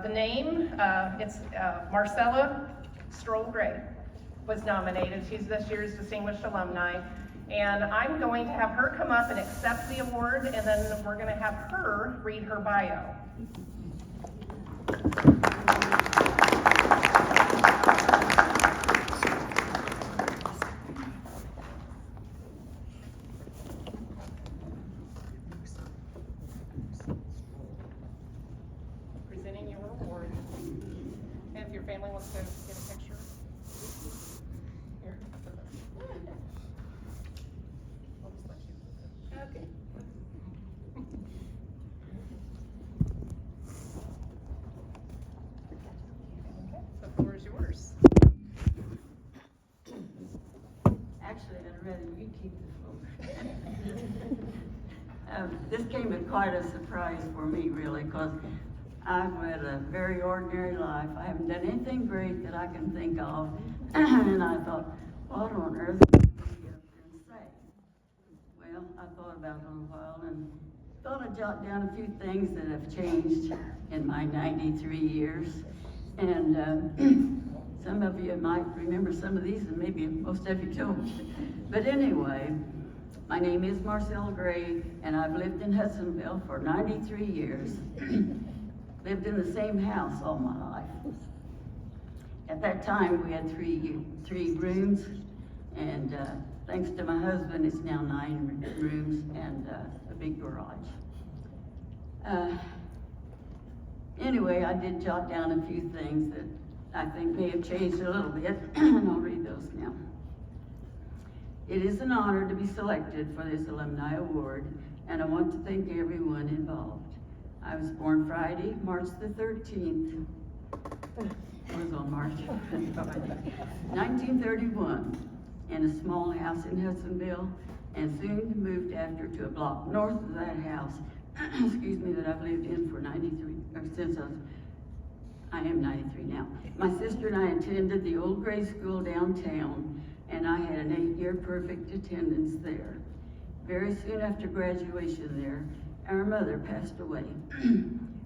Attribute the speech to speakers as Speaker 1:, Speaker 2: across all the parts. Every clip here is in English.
Speaker 1: The name, it's Marcella Stroll Gray was nominated. She's this year's Distinguished Alumni. And I'm going to have her come up and accept the award, and then we're going to have her read her bio. Presenting your award. And if your family wants to get a picture. Here. I'll just let you. Okay. The floor is yours.
Speaker 2: Actually, I'd rather you keep the floor. This came as quite a surprise for me, really, because I've led a very ordinary life. I haven't done anything great that I can think of. And I thought, what on earth am I going to get up there and say? Well, I thought about it a little while and thought I'd jot down a few things that have changed in my 93 years. And some of you might remember some of these, and maybe most of you don't. But anyway, my name is Marcella Gray, and I've lived in Hudsonville for 93 years. Lived in the same house all my life. At that time, we had three rooms, and thanks to my husband, it's now 9 rooms and a big garage. Anyway, I did jot down a few things that I think may have changed a little bit, and I'll read those now. It is an honor to be selected for this Alumni Award, and I want to thank everyone involved. I was born Friday, March the 13th. It was on March 1931, in a small house in Hudsonville, and soon moved after to a block north of that house, excuse me, that I've lived in for 93, or since I am 93 now. My sister and I attended the old grade school downtown, and I had an 8-year perfect attendance there. Very soon after graduation there, our mother passed away.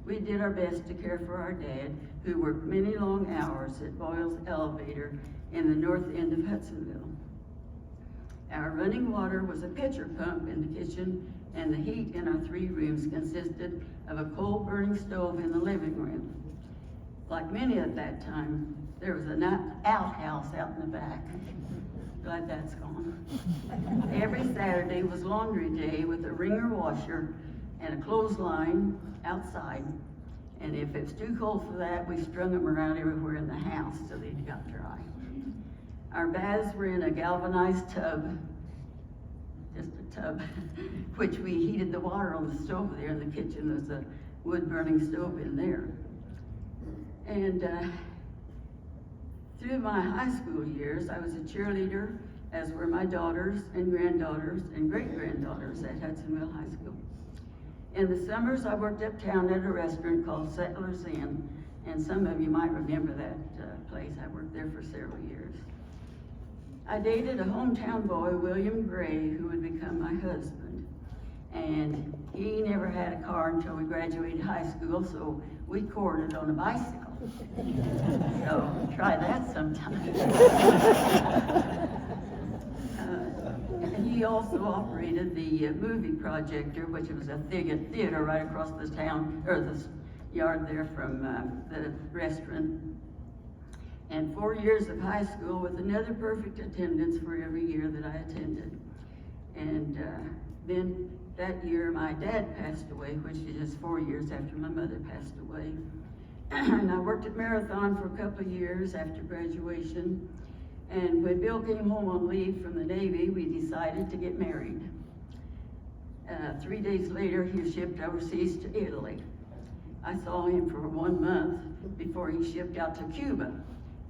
Speaker 2: We did our best to care for our dad, who worked many long hours at Boyle's Elevator in the north end of Hudsonville. Our running water was a pitcher pump in the kitchen, and the heat in our 3 rooms consisted of a coal-burning stove in the living room. Like many at that time, there was an outhouse out in the back. Glad that's gone. Every Saturday was laundry day with a wringer washer and a clothesline outside. And if it's too cold for that, we strung them around everywhere in the house till they got dry. Our baths were in a galvanized tub, just a tub, which we heated the water on the stove there in the kitchen. There's a wood-burning stove in there. And through my high school years, I was a cheerleader, as were my daughters and granddaughters and great-granddaughters at Hudsonville High School. In the summers, I worked uptown at a restaurant called Settlers Inn, and some of you might remember that place. I worked there for several years. I dated a hometown boy, William Gray, who would become my husband. And he never had a car until we graduated high school, so we courted on a bicycle. So try that sometime. He also operated the movie projector, which was a theater right across the town, or the yard there from the restaurant. And 4 years of high school with another perfect attendance for every year that I attended. And then that year my dad passed away, which is just 4 years after my mother passed away. And I worked at Marathon for a couple of years after graduation. And when Bill came home on leave from the Navy, we decided to get married. 3 days later, he was shipped overseas to Italy. I saw him for 1 month before he shipped out to Cuba.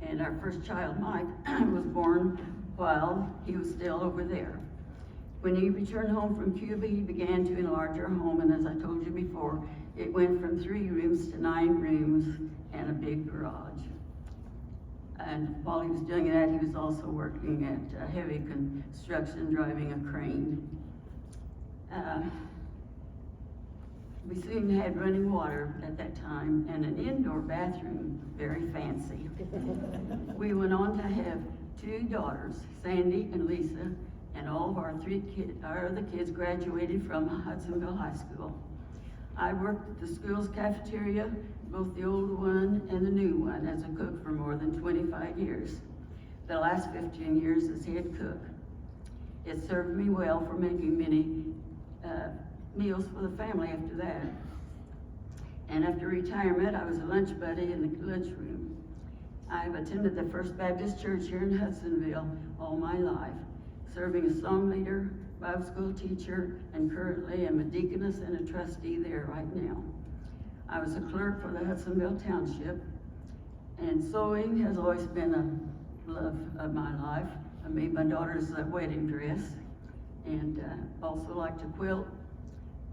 Speaker 2: And our first child, Mike, was born while he was still over there. When he returned home from Cuba, he began to enlarge our home, and as I told you before, it went from 3 rooms to 9 rooms and a big garage. And while he was doing that, he was also working at heavy construction, driving a crane. We soon had running water at that time and an indoor bathroom, very fancy. We went on to have 2 daughters, Sandy and Lisa, and all of our other kids graduated from Hudsonville High School. I worked at the school's cafeteria, both the old one and the new one, as a cook for more than 25 years. The last 15 years as head cook. It served me well for making many meals for the family after that. And after retirement, I was a lunch buddy in the lunchroom. I have attended the First Baptist Church here in Hudsonville all my life, serving as song leader, Bible school teacher, and currently am a deaconess and a trustee there right now. I was a clerk for the Hudsonville Township, and sewing has always been a love of my life. I made my daughter's wedding dress, and also like to quilt,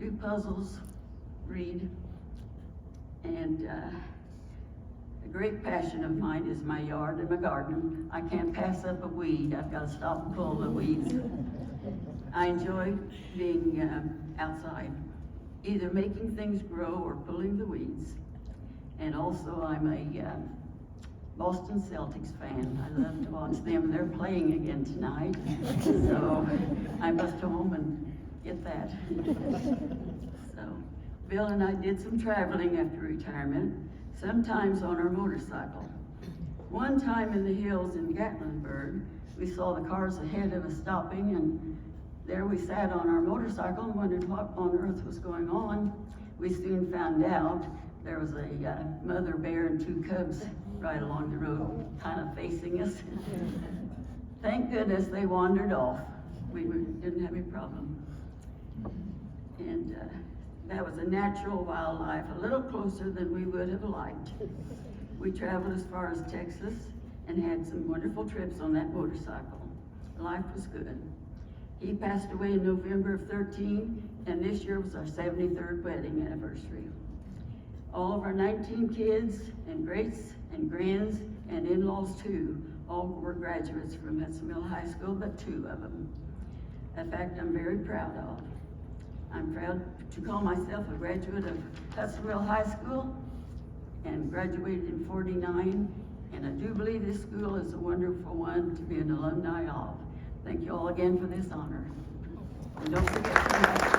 Speaker 2: do puzzles, read, and a great passion of mine is my yard and my garden. I can't pass up a weed. I've got to stop and pull the weeds. I enjoy being outside, either making things grow or pulling the weeds. And also I'm a Boston Celtics fan. I love to watch them. They're playing again tonight, so I must go home and get that. So Bill and I did some traveling after retirement, sometimes on our motorcycle. One time in the hills in Gatlinburg, we saw the cars ahead of us stopping, and there we sat on our motorcycle and wondered what on earth was going on. We soon found out there was a mother bear and 2 cubs right along the road, kind of facing us. Thank goodness they wandered off. We didn't have any problem. And that was a natural wildlife, a little closer than we would have liked. We traveled as far as Texas and had some wonderful trips on that motorcycle. Life was good. He passed away in November of 13, and this year was our 73rd wedding anniversary. All of our 19 kids and greats and grands and in-laws too, all were graduates from Hudsonville High School, but 2 of them. A fact I'm very proud of. I'm proud to call myself a graduate of Hudsonville High School and graduated in 49, and I do believe this school is a wonderful one to be an alumni of. Thank you all again for this honor. And don't forget to